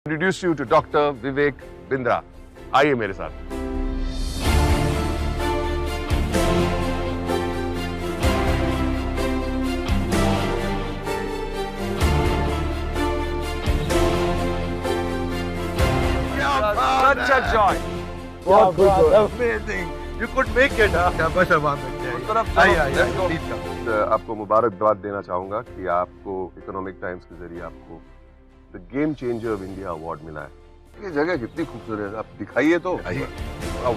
Introduce you to doctor Vivek Bindra. आइए मेरे साथ। Such a joy. बहुत खुश हो। Amazing. You could make it, huh? शाबाश अमान उस तरफ आइए चलो, आइए let's go. Please come. आपको मुबारकबाद देना चाहूंगा कि आपको इकोनॉमिक टाइम्स के जरिए आपको the game changer of India award मिला है। ये जगह कितनी खूबसूरत है, आप दिखाइए तो। आइए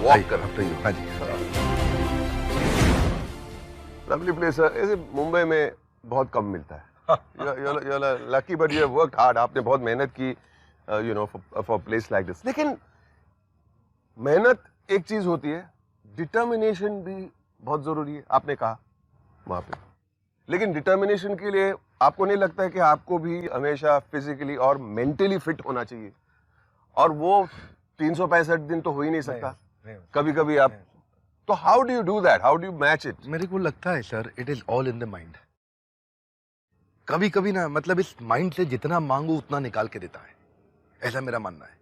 वॉक कर। हाँ जी लवली प्लेस है, ऐसे मुंबई में बहुत कम मिलता है। Lucky but you have worked hard. आपने बहुत मेहनत की you know for place like this. लेकिन मेहनत एक चीज होती है, डिटर्मिनेशन भी बहुत जरूरी है। आपने कहा वहां पे, लेकिन डिटर्मिनेशन के लिए आपको नहीं लगता है कि आपको भी हमेशा फिजिकली और मेंटली फिट होना चाहिए? और वो 365 दिन तो हो ही नहीं सकता। कभी कभी आप, तो how do you do that? How do you match it? मेरे को लगता है sir, it is all in the mind. कभी कभी ना, मतलब इस माइंड से जितना मांगो उतना निकाल के देता है, ऐसा मेरा मानना है।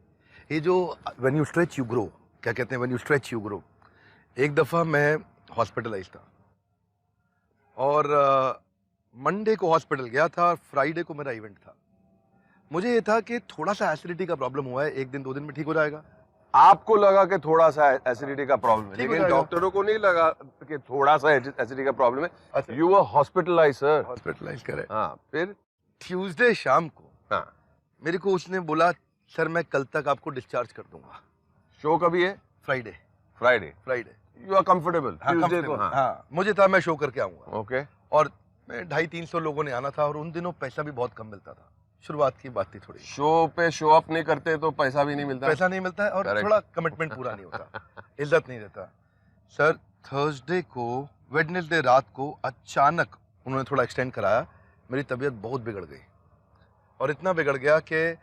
ये जो when you stretch you grow, क्या कहते हैं, when you stretch you grow. एक दफा मैं हॉस्पिटलाइज था और मंडे को हॉस्पिटल गया था और फ्राइडे को मेरा इवेंट था। मुझे ये था कि थोड़ा सा एसिडिटी का प्रॉब्लम हुआ है, एक दिन दो दिन में ठीक हो जाएगा। आपको लगा कि थोड़ा सा एसिडिटी का प्रॉब्लम है, ठीक हो लेकिन जाएगा। डॉक्टरों को नहीं लगा कि थोड़ा सा एसिडिटी का प्रॉब्लम है। अच्छा। You were hospitalize sir. Hospitalize करे। हाँ, फिर? ट्यूसडे शाम को हाँ, मेरे को उसने बोला, सर मैं कल तक आपको डिस्चार्ज कर दूंगा। शो कभी है? Friday. Friday. Friday. You are comfortable हाँ, ट्यूसडे को? comfortable। हाँ, मुझे था मैं शो करके आऊंगा। ओके। और मैं 250-300 लोगों ने आना था और उन दिनों पैसा भी बहुत कम मिलता था। शुरुआत की बात थी थोड़ी। शो पे शो अप नहीं करते तो पैसा भी नहीं मिलता। पैसा नहीं मिलता है और Correct. थोड़ा कमिटमेंट पूरा नहीं होता, इज्जत नहीं रहता। सर थर्सडे को, वेडनेसडे रात को अचानक उन्होंने थोड़ा एक्सटेंड कराया। मेरी तबीयत बहुत बिगड़ गई और इतना बिगड़ गया कि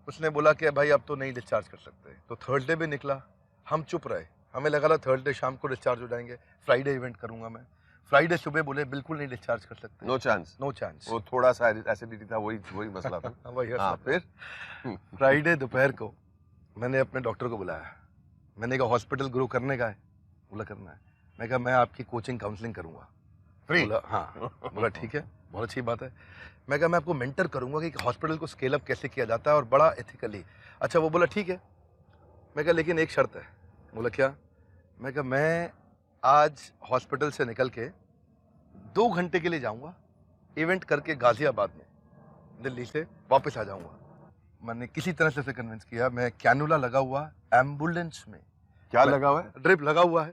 उसने बोला कि भाई अब तो नहीं डिस्चार्ज कर सकते। तो थर्सडे भी निकला, हम चुप रहे। हमें लगा था थर्सडे शाम को डिस्चार्ज हो जाएंगे, फ्राइडे इवेंट करूंगा मैं। फ्राइडे सुबह बोले बिल्कुल नहीं डिस्चार्ज कर सकते। No chance. No chance. वो थोड़ा सा एसिडिटी था, वही मसला था। वही हाँ, फिर? फ्राइडे दोपहर को मैंने अपने डॉक्टर को बुलाया। मैंने कहा हॉस्पिटल ग्रो करने का है? बोला करना है। मैं कहा मैं आपकी कोचिंग काउंसलिंग करूंगा। Free? बोला हाँ। बोला ठीक है, बहुत अच्छी बात है। मैं कहा मैं आपको मेंटर करूंगा कि हॉस्पिटल को स्केल अप कैसे किया जाता है और बड़ा एथिकली। अच्छा, वो बोला ठीक है। मैं कहा लेकिन एक शर्त है। बोला क्या? मैं कहा मैं आज हॉस्पिटल से निकल के 2 घंटे के लिए जाऊंगा, इवेंट करके गाजियाबाद में दिल्ली से वापस आ जाऊंगा। मैंने किसी तरह से उसे कन्विंस किया। मैं कैनुला लगा हुआ एम्बुलेंस में, क्या लगा हुआ है? ड्रिप लगा हुआ है,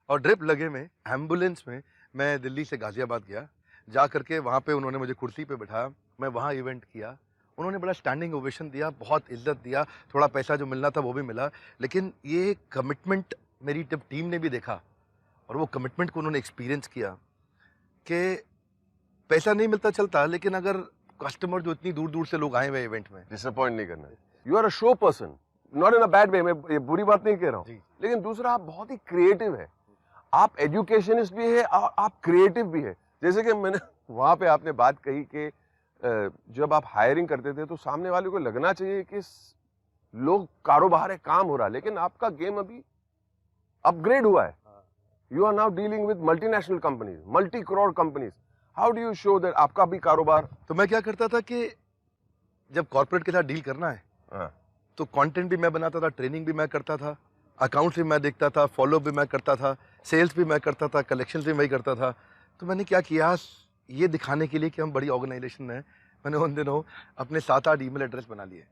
और ड्रिप लगे में एम्बुलेंस में मैं दिल्ली से गाजियाबाद गया। जा करके वहाँ पे उन्होंने मुझे कुर्सी पे बिठाया, मैं वहाँ इवेंट किया। उन्होंने बड़ा स्टैंडिंग ओवेशन दिया, बहुत इज्जत दिया। थोड़ा पैसा जो मिलना था वो भी मिला, लेकिन ये कमिटमेंट मेरी टीम ने भी देखा और वो कमिटमेंट को उन्होंने एक्सपीरियंस किया कि पैसा नहीं मिलता चलता, लेकिन अगर कस्टमर जो इतनी दूर दूर से लोग आए हुए इवेंट में, डिसअपॉइंट नहीं करना है। You are a show person, not in a bad way. मैं ये बुरी बात नहीं कह रहा जी। हूँ, लेकिन दूसरा आप बहुत ही क्रिएटिव है। आप एजुकेशनिस्ट भी है और आप क्रिएटिव भी है। जैसे कि मैंने वहां पे आपने बात कही कि जब आप हायरिंग करते थे तो सामने वाले को लगना चाहिए कि लोग कारोबार है, काम हो रहा है, लेकिन आपका गेम अभी अपग्रेड हुआ है। You are now dealing with multinational companies, multi crore companies. How do you show that आपका भी कारोबार? तो मैं क्या करता था कि जब कॉर्पोरेट के साथ डील करना है हाँ, तो कंटेंट भी मैं बनाता था, ट्रेनिंग भी मैं करता था, अकाउंट्स भी मैं देखता था, फॉलो भी मैं करता था, सेल्स भी मैं करता था, कलेक्शंस भी मैं ही करता था। तो मैंने क्या किया, ये दिखाने के लिए कि हम बड़ी ऑर्गेनाइजेशन है, मैंने उन दिनों अपने 7-8 ईमेल एड्रेस बना लिए।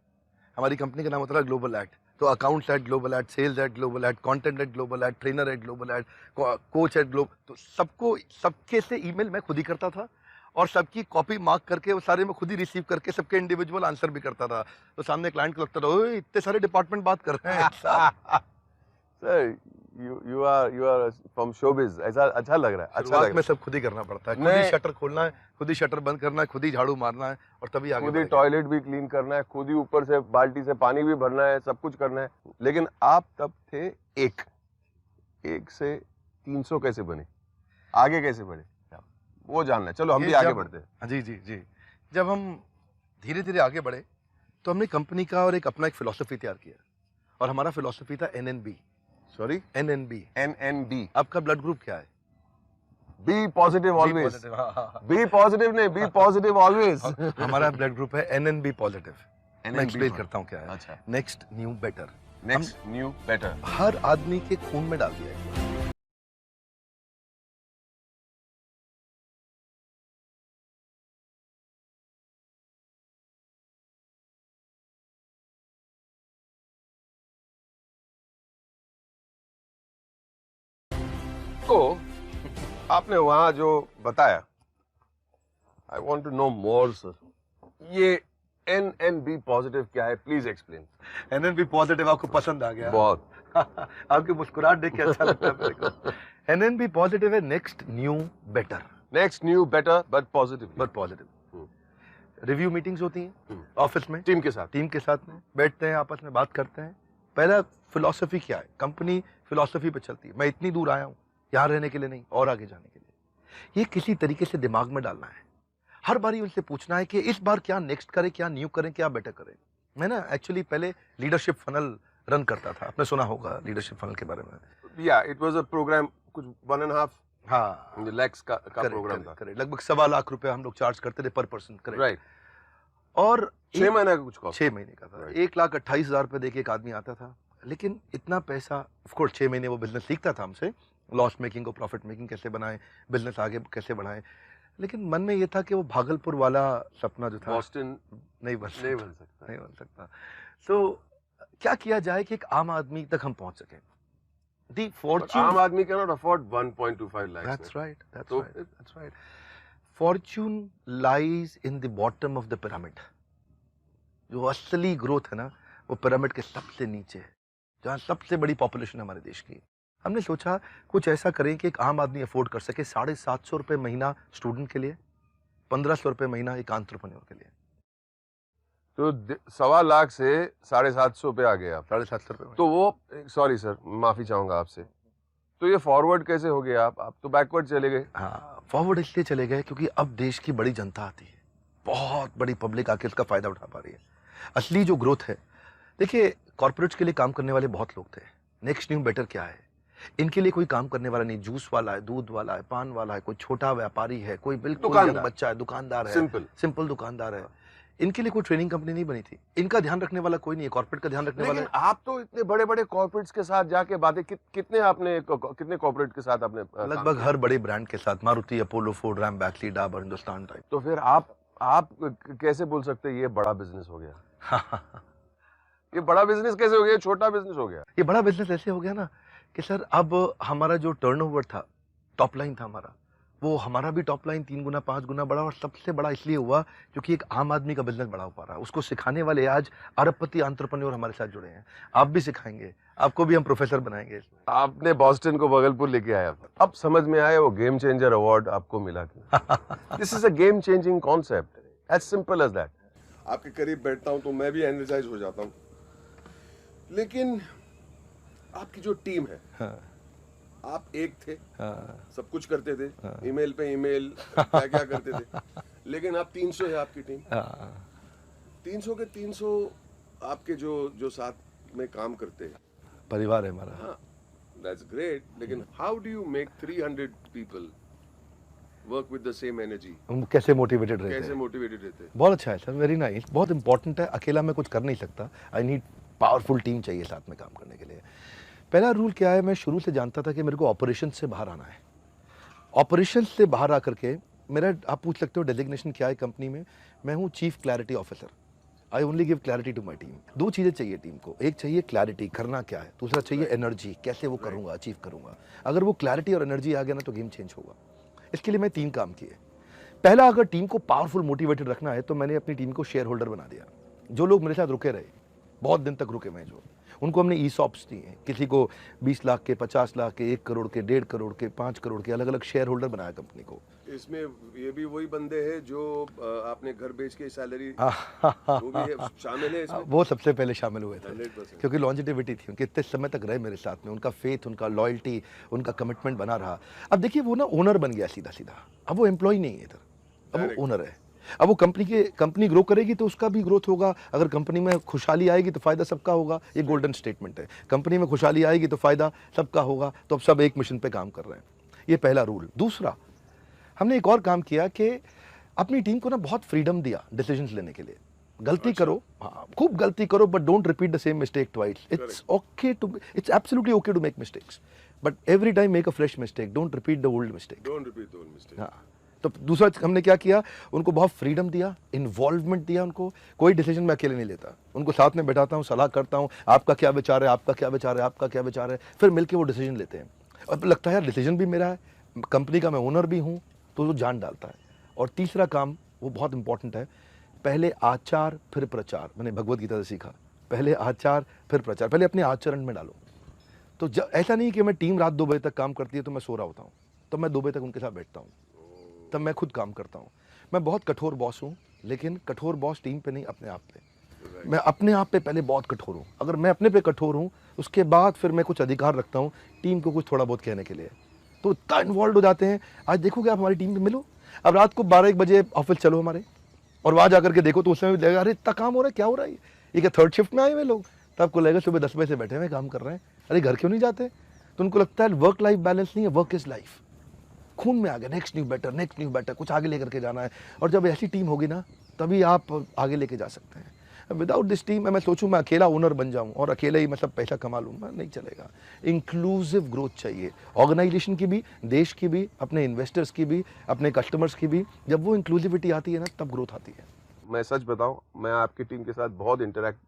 हमारी कंपनी का नाम होता था ग्लोबल एट, तो accounts at global at, sales at global at, content at global at, trainer at global at, coach at global. तो सबको, सबके से ईमेल मैं खुद ही करता था और सबकी कॉपी मार्क करके वो सारे मैं खुद ही रिसीव करके सबके इंडिविजुअल आंसर भी करता था। तो सामने क्लाइंट को लगता था ओए इतने सारे डिपार्टमेंट बात कर रहे हैं sir you are from showbiz। ऐसा अच्छा लग रहा है, अच्छा शुरुआत लग में रहा सब खुद ही करना पड़ता है, खुद ही नहीं। शटर खोलना है, खुद ही शटर बंद करना है, खुद ही झाड़ू मारना है और तभी है। आगे खुद ही बढ़ेंगे। टॉयलेट भी क्लीन करना है, खुद ही ऊपर से बाल्टी से पानी भी भरना है, सब कुछ करना है। लेकिन आप तब थे एक से 300 कैसे बने, आगे कैसे बढ़े, वो जानना है। चलो हम ये भी आगे जब- बढ़ते हैं। हाँ, जी जी जी। जब हम धीरे धीरे आगे बढ़े तो हमने कंपनी का और एक अपना एक फिलॉसफी तैयार किया और हमारा फिलॉसफी था NNB। Sorry, NNB। NNB। आपका ब्लड ग्रुप क्या है? B positive always. हाँ। बी पॉजिटिव नहीं, बी पॉजिटिव ऑलवेज। हमारा ब्लड ग्रुप है NNB पॉजिटिव। मैं एक्सप्लेन करता हूँ क्या है। अच्छा। Next new better. Next new better. हर आदमी के खून में डाल दिया है। तो आपने वहां जो बताया, I want to know more sir. ये NNB पॉजिटिव क्या है, प्लीज एक्सप्लेन। NNB पॉजिटिव आपको पसंद आ गया? बहुत। आपकी मुस्कुराहट देख के अच्छा लगता है मेरे को। NNB पॉजिटिव है next new better. Next new better but positive. But positive. Review meetings होती हैं ऑफिस में, टीम के साथ। टीम के साथ में बैठते हैं, आपस में बात करते हैं। पहला फिलॉसफी क्या है, कंपनी फिलॉसफी पे चलती है। मैं इतनी दूर आया हूँ यहाँ रहने के लिए नहीं, और आगे जाने के लिए। ये किसी तरीके से दिमाग में डालना है। हर बारी उनसे पूछना है कि इस बार क्या नेक्स्ट करें, क्या न्यू करें, क्या बेटर करें। मैं ना एक्चुअली पहले लीडरशिप फनल रन करता था, आपने सुना होगा लीडरशिप फनल के बारे में। या इट वाज अ प्रोग्राम, कुछ 1.5 हाँ lakhs का प्रोग्राम था। करेक्ट। लगभग 1.25 लाख रुपए हम लोग चार्ज करते थे पर पर्सन। करेक्ट। राइट। और 6 महीने का कुछ कॉस्ट। 6 महीने का था। Right. 1,28,000 रुपए देके एक आदमी आता था। लेकिन इतना पैसा, ऑफ कोर्स 6 महीने वो बिजनेस सीखता था हमसे, लॉस मेकिंग को प्रॉफिट मेकिंग कैसे बनाएं, बिजनेस आगे कैसे बढ़ाएं। लेकिन मन में ये था कि वो भागलपुर वाला सपना जो था, बॉस्टन नहीं बन सकता। नहीं बन सकता। तो क्या किया जाए कि एक आम आदमी तक हम पहुंच सकें। दी फॉर्च्यून, आम आदमी can not afford 1.25 lakhs। That's right, तो that's right. Fortune lies in the bottom of the pyramid. जो असली ग्रोथ है ना, वो पिरामिड के सबसे नीचे है, जहाँ सबसे बड़ी पॉपुलेशन है हमारे देश की। हमने सोचा कुछ ऐसा करें कि एक आम आदमी अफोर्ड कर सके। 750 रुपये महीना स्टूडेंट के लिए, 1500 रुपये महीना एक एंटरप्रेन्योर के लिए। तो 1.25 लाख से 750 पे आ गए आप। 750 रुपये। तो वो, सॉरी सर, माफी चाहूंगा आपसे, तो ये फॉरवर्ड कैसे हो गया? आप तो बैकवर्ड चले गए। हाँ, फॉरवर्ड इसलिए चले गए क्योंकि अब देश की बड़ी जनता आती है, बहुत बड़ी पब्लिक आके इसका फायदा उठा पा रही है। असली जो ग्रोथ है, देखिए कॉर्पोरेट्स के लिए काम करने वाले बहुत लोग थे। नेक्स्ट न्यू बेटर क्या है, इनके लिए कोई काम करने वाला नहीं। जूस वाला है, दूध वाला है, पान वाला है, कोई छोटा व्यापारी है, कोई बिल्कुल young बच्चा है, दुकानदार है, सिंपल दुकानदार है। इनके लिए कोई ट्रेनिंग कंपनी नहीं बनी थी। इनका ध्यान रखने वाला कोई नहीं है, कॉर्पोरेट का ध्यान रखने वाला। लेकिन आप तो इतने बड़े बड़े कॉर्पोरेट्स के साथ जाके बातें, कितने कॉर्पोरेट के साथ आपने लगभग हर बड़े ब्रांड के साथ, मारुति, अपोलो, फोर्ड, रैम, बैक्ली, डाबर, हिंदुस्तान टाइप। तो फिर आप कैसे बोल सकते हैं ये बड़ा बिजनेस हो गया? ये बड़ा बिजनेस कैसे हो गया, छोटा बिजनेस हो गया? ये बड़ा बिजनेस ऐसे हो गया ना कि सर अब हमारा जो टर्नओवर था, टॉप लाइन था हमारा, वो हमारा भी टॉप लाइन 3 गुना 5 गुना बड़ा। और सबसे बड़ा इसलिए हुआ क्योंकि एक आम आदमी का बिजनेस बड़ा हो पा रहा है। उसको सिखाने वाले आज अरबपति एंटरप्रेन्योर हमारे साथ जुड़े हैं। आप भी सिखाएंगे, आपको भी हम प्रोफेसर बनाएंगे इसमें। आपने बॉस्टन को भागलपुर लेके आया, अब समझ में आया वो गेम चेंजर अवार्ड आपको मिला। This is a game changing concept, as simple as that. आपके करीब बैठता हूं तो मैं भी एनर्जाइज हो जाता हूं। लेकिन आपकी जो टीम है, हाँ, आप एक थे, हाँ, सब कुछ करते थे, हाँ। ईमेल पे ईमेल क्या क्या करते थे। लेकिन आप 300 है आपकी टीम। हाँ। 300 के 300 आपके जो साथ में काम करते हैं, परिवार है हमारा। हाँ, दैट्स ग्रेट। लेकिन how do you make 300 people work with the same energy? हम कैसे मोटिवेटेड रहते कैसे हैं? मोटिवेटेड रहते हैं? बहुत अच्छा है सर, वेरी नाइस। बहुत इंपॉर्टेंट है, अकेला मैं कुछ कर नहीं सकता। आई नीड पावरफुल टीम चाहिए साथ में काम करने के लिए। पहला रूल क्या है, मैं शुरू से जानता था कि मेरे को ऑपरेशन से बाहर आना है। ऑपरेशन से बाहर आकर के मेरा, आप पूछ सकते हो डेजिग्नेशन क्या है कंपनी में, मैं हूँ chief clarity officer. I only give clarity to my team. 2 चीज़ें चाहिए टीम को, एक चाहिए क्लैरिटी, करना क्या है, दूसरा चाहिए एनर्जी, कैसे वो करूँगा, अचीव करूँगा। अगर वो क्लैरिटी और एनर्जी आ गया ना तो गेम चेंज होगा। इसके लिए मैं 3 काम किए। पहला, अगर टीम को पावरफुल मोटिवेटेड रखना है तो मैंने अपनी टीम को शेयर होल्डर बना दिया। जो लोग मेरे साथ रुके रहे, बहुत दिन तक रुके हुए, जो उनको हमने ईसॉप्स दिए। किसी को 20 लाख के, 50 लाख के, 1 करोड़ के, 1.5 करोड़ के, 5 करोड़ के, अलग अलग शेयर होल्डर बनाया कंपनी को। इसमें ये भी वही बंदे हैं जो आपने घर बेच के सैलरी, वो भी शामिल है इसमें? वो सबसे पहले शामिल हुए थे 100%। क्योंकि लॉन्जिटिविटी थी उनकी, इतने समय तक रहे मेरे साथ में, उनका फेथ, उनका लॉयल्टी, उनका कमिटमेंट बना रहा। अब देखिए वो ना ओनर बन गया सीधा सीधा। अब वो एम्प्लॉय नहीं है इधर, अब वो ओनर है। अब वो कंपनी ग्रो करेगी तो उसका भी ग्रोथ होगा, अगर कंपनी में खुशहाली आएगी तो फ़ायदा सबका होगा। ये गोल्डन स्टेटमेंट है, कंपनी में खुशहाली आएगी तो फ़ायदा सबका होगा। तो अब सब एक मिशन पे काम कर रहे हैं, ये पहला रूल। दूसरा, हमने एक और काम किया कि अपनी टीम को ना बहुत फ्रीडम दिया डिसीजंस लेने के लिए। गलती करो, हाँ खूब गलती करो, but don't repeat the same mistake twice. It's absolutely okay to make mistakes, but every time make a fresh mistake, don't repeat the old mistake. हाँ, तो दूसरा हमने क्या किया, उनको बहुत फ्रीडम दिया, इन्वॉल्वमेंट दिया उनको। कोई डिसीजन मैं अकेले नहीं लेता, उनको साथ में बैठाता हूँ, सलाह करता हूँ, आपका क्या विचार है, आपका क्या विचार है, आपका क्या विचार है, फिर मिलकर वो डिसीजन लेते हैं। अब लगता है यार डिसीजन भी मेरा है, कंपनी का मैं ओनर भी हूँ, तो वो जान डालता है। और तीसरा काम वो बहुत इंपॉर्टेंट है, पहले आचार फिर प्रचार। मैंने भगवत गीता से सीखा, पहले आचार फिर प्रचार। पहले अपने आचरण में डालो। तो ऐसा नहीं कि मैं टीम रात 2 बजे तक काम करती है तो मैं सो रहा होता हूँ, तब मैं 2 बजे तक उनके साथ बैठता हूँ, तब मैं खुद काम करता हूँ। मैं बहुत कठोर बॉस हूँ, लेकिन कठोर बॉस टीम पे नहीं, अपने आप पे। मैं अपने आप पे पहले बहुत कठोर हूँ। अगर मैं अपने पे कठोर हूँ, उसके बाद फिर मैं कुछ अधिकार रखता हूँ टीम को कुछ थोड़ा बहुत कहने के लिए। तो इतना इन्वॉल्व हो जाते हैं। आज देखोगे आप हमारी टीम में मिलो, अब रात को 12-1 बजे ऑफिस चलो हमारे, और वहाँ जाकर के देखो तो उसमें भी लगेगा अरे इतना काम हो रहा है, क्या हो रहा है, ये क्या थर्ड शिफ्ट में आए हुए लोग। तो आपको लगेगा सुबह 10 बजे से बैठे हुए काम कर रहे हैं, अरे घर क्यों नहीं जाते। तो उनको लगता है वर्क लाइफ बैलेंस नहीं है, वर्क इज लाइफ। खून में आ गया, नेक्स्ट न्यू बेटर, कुछ आगे लेकर के जाना है। और जब ऐसी टीम होगी ना, तभी आप आगे लेके जा सकते हैं। विदाउट दिस टीम मैं सोचूं मैं अकेला ओनर बन जाऊं और अकेले ही मतलब पैसा कमा लूंगा, नहीं चलेगा। इंक्लूसिव ग्रोथ चाहिए ऑर्गेनाइजेशन की भी, देश की भी, अपने इन्वेस्टर्स की भी, अपने कस्टमर्स की भी। जब वो इंक्लूसिविटी आती है ना, तब ग्रोथ आती है। मैं सच बताऊं, मैं आपकी टीम के साथ बहुत इंटरेक्ट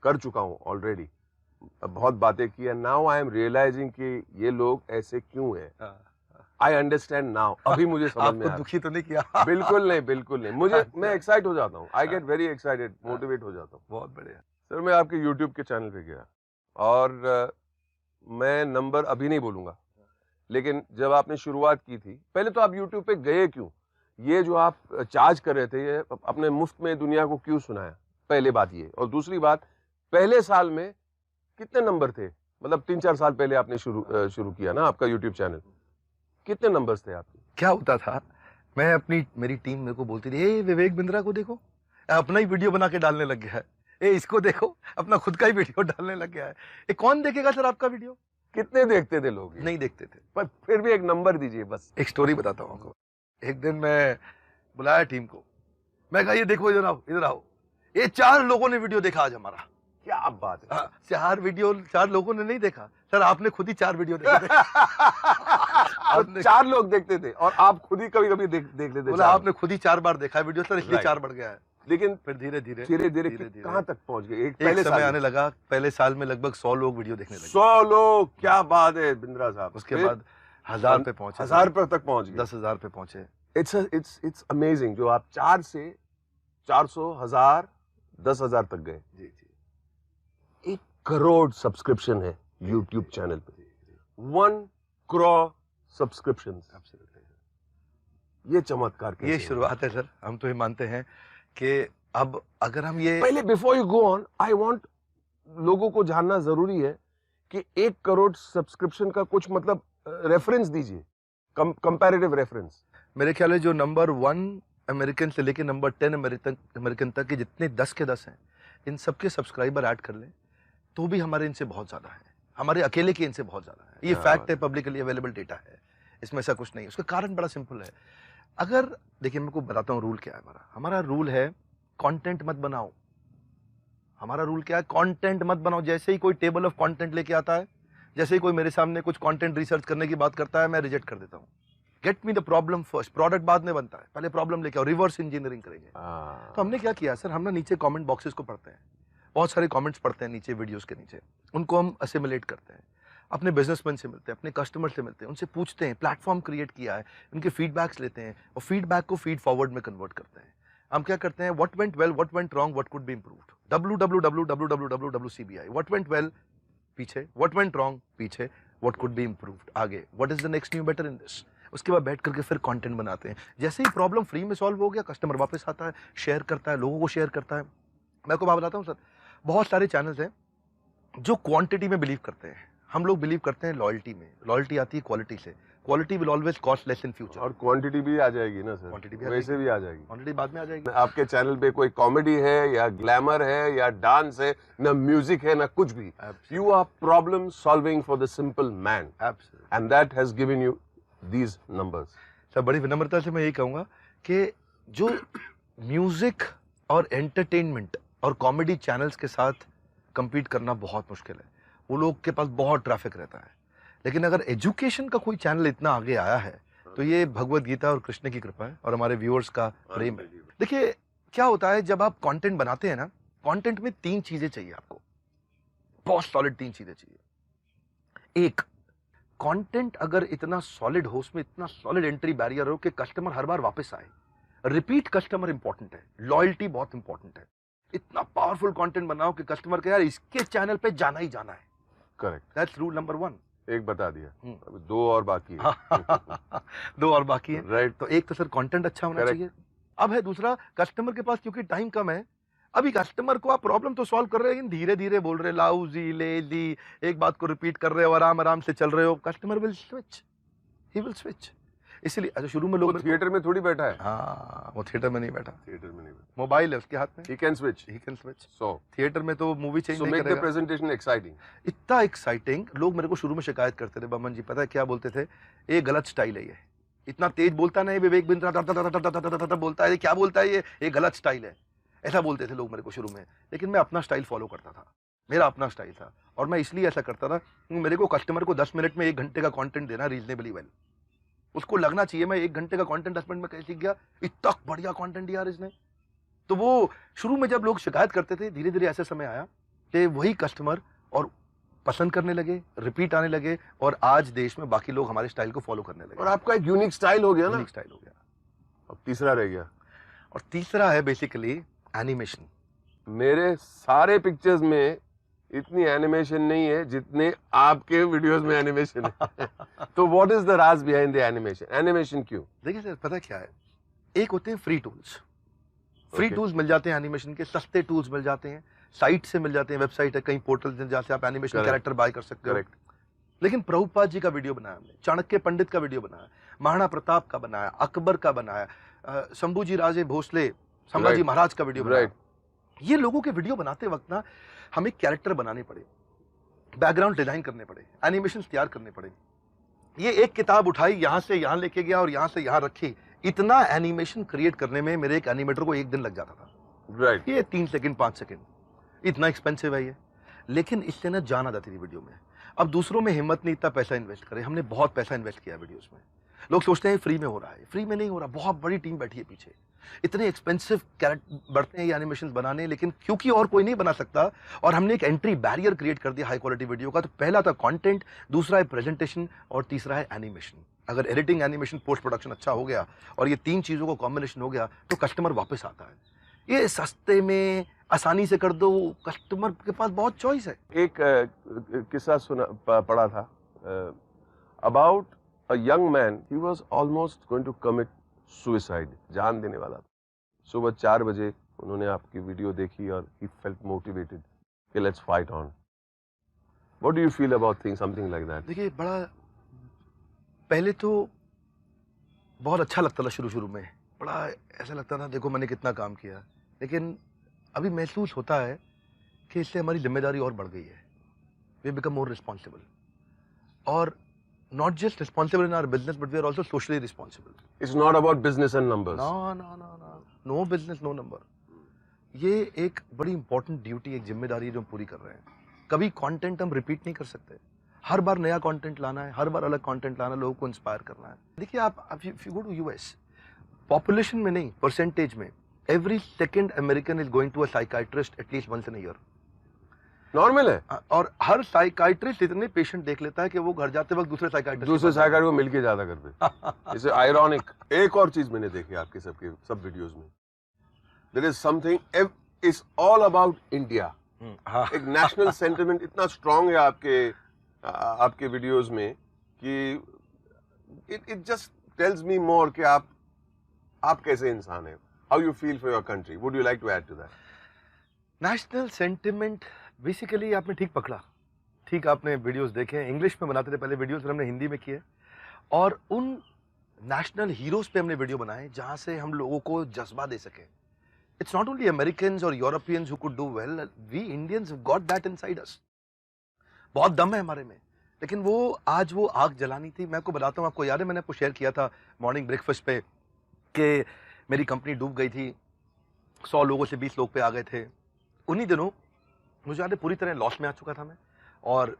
कर चुका हूं ऑलरेडी, बहुत बातें की है। नाउ आई एम रियलाइजिंग कि ये लोग ऐसे क्यों हैं। आई अंडरस्टैंड नाउ, अभी मुझे समझ में आपको आया। दुखी तो नहीं किया? बिल्कुल नहीं, बिल्कुल नहीं। मुझे मैं एक्साइट हो जाता हूँ, I get very excited, motivate हो जाता हूँ। बहुत बढ़िया सर, मैं आपके यूट्यूब के चैनल पे गया और मैं नंबर अभी नहीं बोलूंगा, लेकिन जब आपने शुरुआत की थी, पहले तो आप यूट्यूब पे गए क्यों? ये जो आप चार्ज कर रहे थे, ये अपने मुफ्त में दुनिया को क्यों सुनाया? पहले बात ये। और दूसरी बात, पहले साल में कितने नंबर थे? मतलब 3-4 साल पहले आपने शुरू किया ना आपका यूट्यूब चैनल, कितने नंबर्स थे आपके? क्या होता था, मेरी टीम मेरे को बोलती थी, ए विवेक बिंद्रा को देखो, अपना ही वीडियो बना के डालने लग गया है। ए इसको देखो, अपना खुद का ही वीडियो डालने लग गया है। ए कौन देखेगा सर आपका वीडियो? कितने देखते थे लोग? नहीं देखते थे। पर फिर भी एक नंबर दीजिए बस। एक स्टोरी बताता हूँ आपको। एक दिन मैं बुलाया टीम को, मैं कहा ये देखो, इधर आओ, ये 4 लोगों ने वीडियो देखा आज हमारा। क्या बात है। 4 लोगों ने नहीं देखा सर, आपने खुद ही 4 वीडियो देखे थे। और 4 लोग देखते थे और आप खुद ही कभी-कभी देख लेते थे। बोला आपने खुद ही 4 बार देखा है वीडियो सर, इसलिए 4 बढ़ गया है। लेकिन फिर धीरे धीरे कहां तक पहुंच गए? एक समय आने लगा, पहले साल में लगभग 100 लोग वीडियो देखने लगे। 100 लोग, क्या बात है बिंद्रा साहब। उसके बाद 1000 पे पहुंचे, 1000 पे तक पहुंच गए, 10,000 पे पहुंचे। इट्स अमेजिंग जो आप 4 से 400, 1000, 10,000 तक गए। जी जी। 1 करोड़ सब्सक्रिप्शन है यूट्यूब चैनल पे। 1 करोड़ सब्सक्रिप्शन। ये चमत्कार कैसे? ये शुरुआत है सर, हम तो ये मानते हैं कि अब अगर हम ये पहले, before you go on, I want लोगों को जानना जरूरी है कि 1 करोड़ सब्सक्रिप्शन का कुछ मतलब रेफरेंस दीजिए, कंपैरेटिव रेफरेंस। मेरे ख्याल है जो नंबर 1 अमेरिकन से लेके नंबर 10 अमेरिकन तक के जितने 10 के 10 हैं, इन सबके सब्सक्राइबर ऐड कर लें तो भी हमारे इनसे बहुत ज्यादा है, हमारे अकेले के इनसे बहुत ज्यादा है। ये फैक्ट है, पब्लिकली अवेलेबल डेटा है, इसमें ऐसा कुछ नहीं। उसका कारण बड़ा सिंपल है। अगर देखिए, मैं आपको बताता हूँ रूल क्या है हमारा रूल है कंटेंट मत बनाओ। हमारा रूल क्या है? कंटेंट मत बनाओ। जैसे ही कोई टेबल ऑफ कंटेंट लेके आता है, जैसे ही कोई मेरे सामने कुछ कंटेंट रिसर्च करने की बात करता है, मैं रिजेक्ट कर देता हूँ। Get me the problem first, product बाद में बनता है, पहले प्रॉब्लम लेके आओ, रिवर्स इंजीनियरिंग करेंगे। तो हमने क्या किया सर, हम ना नीचे कमेंट बॉक्सेस को पढ़ते हैं, बहुत सारे कमेंट्स पढ़ते हैं नीचे वीडियोस के नीचे, उनको हम असिमुलेट करते हैं, अपने बिजनेसमैन से मिलते हैं, अपने कस्टमर से मिलते हैं, उनसे पूछते हैं, प्लेटफॉर्म क्रिएट किया है, उनके फीडबैक्स लेते हैं और फीडबैक को फीड फॉरवर्ड में कन्वर्ट करते हैं। हम क्या करते हैं, what went well, what went wrong, what could be improved, www.cbi, what went well पीछे, व्हाट वेंट रॉन्ग पीछे, व्हाट कुड बी इंप्रूव्ड आगे, what is the next new better in this. उसके बाद बैठ करके फिर कंटेंट बनाते हैं। जैसे ही प्रॉब्लम फ्री में सॉल्व हो गया, कस्टमर वापस आता है, शेयर करता है, लोगों को शेयर करता है। मैं आपको बात बताता हूँ सर, बहुत सारे चैनल्स हैं जो क्वांटिटी में बिलीव करते हैं, हम लोग बिलीव करते हैं लॉयल्टी में। लॉयल्टी आती है क्वालिटी से। Quality will always cost less in future. और क्वांटिटी भी आ जाएगी ना सर, Quantity भी आ वैसे भी आ जाएगी। क्वांटिटी बाद में आ जाएगी। आपके चैनल पे कोई कॉमेडी है या ग्लैमर है या डांस है, ना म्यूजिक है, ना कुछ भी। You are problem solving for the simple man, and that has given you these numbers. Sir बड़ी विनम्रता से मैं यही कहूँगा कि जो म्यूजिक और एंटरटेनमेंट और कॉमेडी चैनल्स के साथ compete करना बहुत मुश्किल है। वो लोग के पास बहुत ट्रैफिक रहता है, लेकिन अगर एजुकेशन का कोई चैनल इतना आगे आया है तो ये भगवत गीता और कृष्ण की कृपा है और हमारे व्यूअर्स का प्रेम है। देखिए क्या होता है जब आप कंटेंट बनाते हैं ना, कंटेंट में 3 चीजें चाहिए आपको, बहुत सॉलिड 3 चीजें चाहिए। एक, कंटेंट अगर इतना सॉलिड हो, उसमें इतना सॉलिड एंट्री बैरियर हो कि कस्टमर हर बार वापस आए। रिपीट कस्टमर इंपॉर्टेंट है, लॉयल्टी बहुत इंपॉर्टेंट है। इतना पावरफुल कंटेंट बनाओ कि कस्टमर के यार इसके चैनल पे जाना ही जाना है। Correct, that's rule number 1। एक बता दिया, अभी 2 और बाकी है। 2 और बाकी है, राइट। तो एक तो सर कंटेंट अच्छा होना Correct. चाहिए। अब है दूसरा, कस्टमर के पास क्योंकि टाइम कम है, अभी कस्टमर को आप प्रॉब्लम तो सॉल्व कर रहे हैं लेकिन धीरे धीरे बोल रहे, लाउजी लेजी, एक बात को रिपीट कर रहे हो, आराम आराम से चल रहे हो, customer will switch, he will switch. इसलिए अच्छा शुरू में वो लोग थिएटर में थोड़ी बैठा है, हाँ वो थिएटर में नहीं बैठा, थिएटर में नहीं बैठा, मोबाइल है उसके हाथ में, he can switch, he can switch. so theatre में तो मूवी चेंज so नहीं make the करेगा। presentation exciting। इतना एक्साइटिंग, लोग मेरे को शुरू में शिकायत करते थे, बमन जी पता है क्या बोलते थे, ये गलत स्टाइल है, ये इतना तेज बोलता नहीं, विवेक बिंद्रा बोलता है, ये क्या बोलता है, ये गलत स्टाइल है, ऐसा बोलते थे लोग मेरे को शुरू में। लेकिन मैं अपना स्टाइल फॉलो करता था, मेरा अपना स्टाइल था, और मैं इसलिए ऐसा करता था क्योंकि मेरे को कस्टमर को 10 मिनट में 1 घंटे का कंटेंट देना रीजनेबली वेल। उसको लगना चाहिए मैं 1 घंटे का कंटेंट 10 मिनट में कैसे सीख गया, इतना बढ़िया कंटेंट यार इसने। तो वो शुरू में जब लोग शिकायत करते थे, धीरे धीरे ऐसे समय आया कि वही कस्टमर और पसंद करने लगे, रिपीट आने लगे, और आज देश में बाकी लोग हमारे स्टाइल को फॉलो करने लगे। और आपका एक यूनिक स्टाइल हो गया ना, यूनिक स्टाइल हो गया। अब तीसरा रह गया, और तीसरा है बेसिकली एनिमेशन। मेरे सारे पिक्चर्स में इतनी एनिमेशन नहीं है जितने आपके वीडियोस में एनिमेशन है। तो व्हाट इज द राज बिहाइंड द एनिमेशन? एनिमेशन क्यों? देखिए सर पता क्या है, एक होते हैं free tools, free Okay. Tools मिल जाते हैं एनिमेशन के, सस्ते टूल्स मिल जाते हैं, साइट से मिल जाते हैं, वेबसाइट है, कई पोर्टल हैं जहाँ से आप एनिमेशन Correct. कैरेक्टर बाय कर सकते हो। करेक्ट। लेकिन प्रभुपाद जी का वीडियो बनाया हमने, चाणक्य पंडित का वीडियो बनाया, महाराणा प्रताप का बनाया, अकबर का बनाया, शंभूजी राजे भोसले, संभाजी Right. महाराज का वीडियो बनाया। राइट, ये लोगों के वीडियो बनाते वक्त ना हमें कैरेक्टर बनाने पड़े, बैकग्राउंड डिजाइन करने पड़े, एनिमेशन तैयार करने पड़े। ये एक किताब उठाई, यहाँ से यहाँ लेके गया और यहाँ से यहाँ रखी, इतना एनिमेशन क्रिएट करने में मेरे एक एनिमेटर को 1 दिन लग जाता था। राइट। ये 3 सेकंड 5 सेकंड, इतना एक्सपेंसिव है ये, लेकिन इससे ना जान आ जाती थी वीडियो में। अब दूसरों में हिम्मत नहीं इतना पैसा इन्वेस्ट करे, हमने बहुत पैसा इन्वेस्ट किया वीडियोस में। लोग सोचते हैं फ्री में हो रहा है, फ्री में नहीं हो रहा, बहुत बड़ी टीम बैठी है पीछे, इतने एक्सपेंसिव कैरेक्टर बढ़ते हैं ये एनिमेशन बनाने, लेकिन क्योंकि और कोई नहीं बना सकता और हमने एक एंट्री बैरियर क्रिएट कर दिया हाई क्वालिटी वीडियो का। तो पहला था कंटेंट, दूसरा है प्रेजेंटेशन और तीसरा है एनिमेशन। अगर एडिटिंग, एनिमेशन, पोस्ट प्रोडक्शन अच्छा हो गया और ये 3 चीजों का कॉम्बिनेशन हो गया तो कस्टमर वापस आता है। ये सस्ते में आसानी से कर दो, कस्टमर के पास बहुत चॉइस है। एक किस्सा पढ़ा था about a young man, he was almost going to commit suicide, जान देने वाला था। सुबह 4 बजे उन्होंने आपकी वीडियो देखी और ही फेल्ट मोटिवेटेड कि let's fight on. What do you feel about thing something like that? देखिए बड़ा पहले तो बहुत अच्छा लगता था, शुरू में बड़ा ऐसा लगता था देखो मैंने कितना काम किया, लेकिन अभी महसूस होता है कि इससे हमारी जिम्मेदारी और बढ़ गई है। वी बिकम मोर रिस्पॉन्सिबल, और not just responsible in our business but we are also socially responsible. It's not about business and numbers. No business no number. ये एक बड़ी इंपॉर्टेंट ड्यूटी, एक जिम्मेदारी जो हम पूरी कर रहे हैं। कभी कंटेंट हम रिपीट नहीं कर सकते, हर बार नया कंटेंट लाना है, हर बार अलग कंटेंट लाना, लोगों को इंस्पायर करना है। देखिए आप if you go to US, population में नहीं परसेंटेज में, every second American is going to a psychiatrist at least once in a year. Normal है। और हर साइकाइट्रिस्ट इतने पेशेंट देख लेता है कि वो घर जाते वक्त दूसरे साइकाइट्रिस्ट को मिलके जाता घर पे। इसे आयरॉनिक। एक और चीज मैंने देखी आपके सब वीडियोस में, there is something, it's all about India. एक नेशनल सेंटिमेंट इतना स्ट्रांग है आपके वीडियोस में कि it just tells me more कि आप कैसे इंसान हैं, how you feel for your country. Would you like to add to that? National sentiment basically आपने ठीक पकड़ा, ठीक आपने वीडियोस देखे, इंग्लिश में बनाते थे पहले वीडियोस, फिर हमने हिंदी में किए, और उन नेशनल हीरोज पे हमने वीडियो बनाए जहां से हम लोगों को जज्बा दे सके। इट्स नॉट ओनली अमेरिकन्स और Europeans who could do well, we Indians have got that inside us. बहुत दम है हमारे में, लेकिन वो आग जलानी थी। मैं आपको बताता हूँ, आपको याद है मैंने आपको शेयर किया था मॉर्निंग ब्रेकफास्ट पे कि मेरी कंपनी डूब गई थी, 100 लोगों से 20 लोग पे आ गए थे। उन्हीं दिनों मुझे याद है पूरी तरह लॉस में आ चुका था मैं, और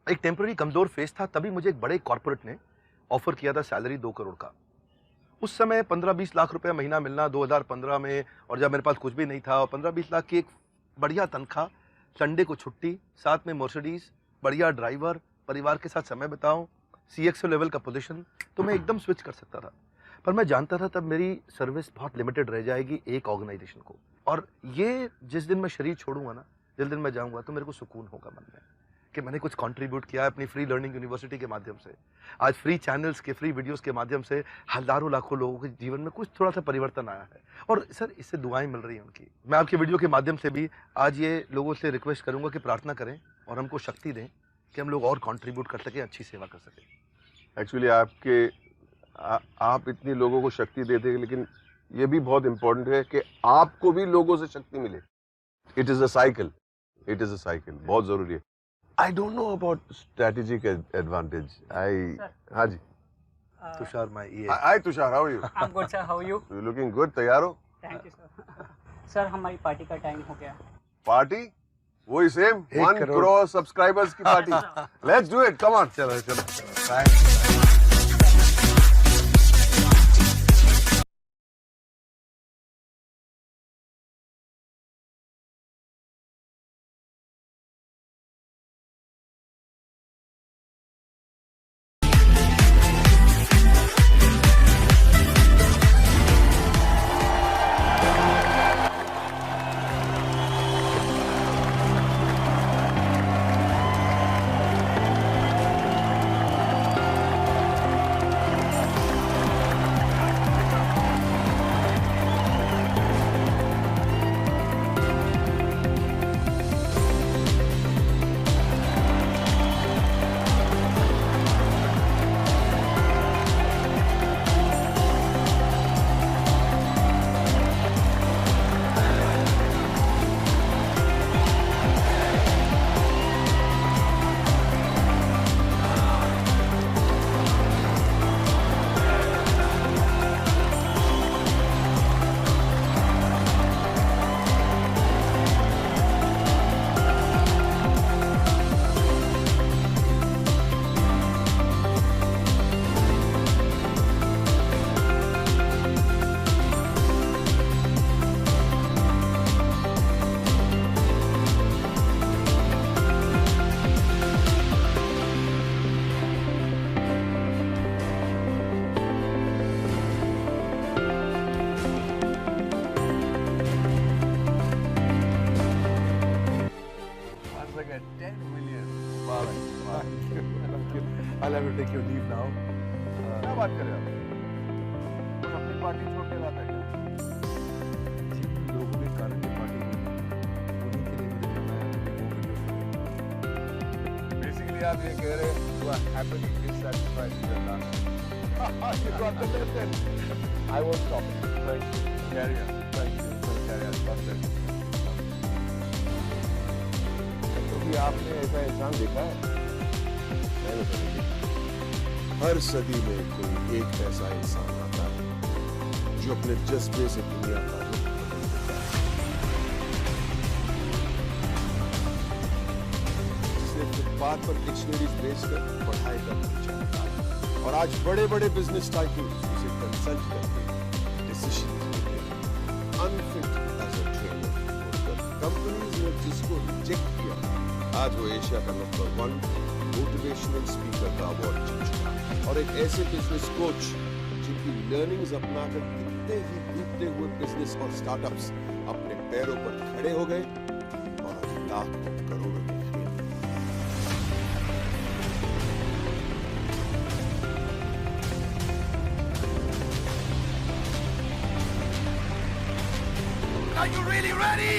एक टेम्पररी कमजोर फेस था। तभी मुझे एक बड़े कॉर्पोरेट ने ऑफर किया था सैलरी 2 करोड़ का। उस समय 15-20 लाख रुपए महीना मिलना 2015 में, और जब मेरे पास कुछ भी नहीं था, और 15-20 लाख की एक बढ़िया तनख्वाह, संडे को छुट्टी, साथ में मर्सिडीज, बढ़िया ड्राइवर, परिवार के साथ समय बिताऊं, CXO लेवल का पोजीशन, तो मैं एकदम स्विच कर सकता था। पर मैं जानता था तब मेरी सर्विस बहुत लिमिटेड रह जाएगी एक ऑर्गेनाइजेशन को, और ये जिस दिन मैं शरीर छोड़ूंगा ना, जिस दिन मैं जाऊंगा, तो मेरे को सुकून होगा मन में कि मैंने कुछ कंट्रीब्यूट किया है अपनी फ्री लर्निंग यूनिवर्सिटी के माध्यम से। आज फ्री चैनल्स के फ्री वीडियोस के माध्यम से हजारों लाखों लोगों के जीवन में कुछ थोड़ा सा परिवर्तन आया है, और सर इससे दुआएं मिल रही हैं उनकी। मैं आपकी वीडियो के माध्यम से भी आज ये लोगों से रिक्वेस्ट करूंगा कि प्रार्थना करें और हमको शक्ति दें कि हम लोग और कंट्रीब्यूट कर सकें, अच्छी सेवा कर सकें। एक्चुअली आप इतनी लोगों को शक्ति देते हैं, लेकिन ये भी बहुत इंपॉर्टेंट है कि आपको भी लोगों से शक्ति मिले। इट इज अ साइकिल, बहुत जरूरी है। I don't know about strategic advantage. हाँ जी Tushar my hi Tushar, how are you? I'm good, sir. How are you? You looking good. तैयार हो? Thank you, sir. सर हमारी पार्टी का टाइम हो गया। पार्टी वही सेम 1 1 करोड़ करोड़ सब्सक्राइबर्स की पार्टी। Let's do it, come on. चलो चलो। I'll have to take your leave now. क्या बात कर रहे हो आप? तो अपनी पार्टी छोड़ के लाता है क्या? जिन लोगों के कारण ये पार्टी हुई, उन्हीं के लिए मुझे जाना है, वो वीडियो शूटिंग। बेसिकली आप ये कह रहे हैं you are happily dissatisfied with your life. You got the lesson. I won't stop it. Thank you. Carry on. Thank you. Carry on. God bless you. कभी आपने ऐसा इंसान देखा है? मैंने तो नहीं देखा। हर सदी में कोई एक ऐसा इंसान आता है जो अपने जज्बे से दुनिया का रुख बदल देता है, जिसने फुटपाथ पर डिक्शनरीज बेचकर पढ़ाई करना चाहता है, और आज बड़े बड़े बिजनेस टाइकून्स उसे कंसल्ट करके डिसीजन लेते हैं। Unfit as a trainer companies ने जिसको रिजेक्ट किया, आज वो एशिया का नंबर 1 मोटिवेशनल स्पीकर का अवार्ड जीत चुका है, और एक ऐसे बिजनेस कोच जिनकी लर्निंग्स अपनाकर कितने ही डूबते हुए बिजनेस और स्टार्टअप्स अपने पैरों पर खड़े हो गए और अब लाखों करोड़ों में खेल। Are you really ready?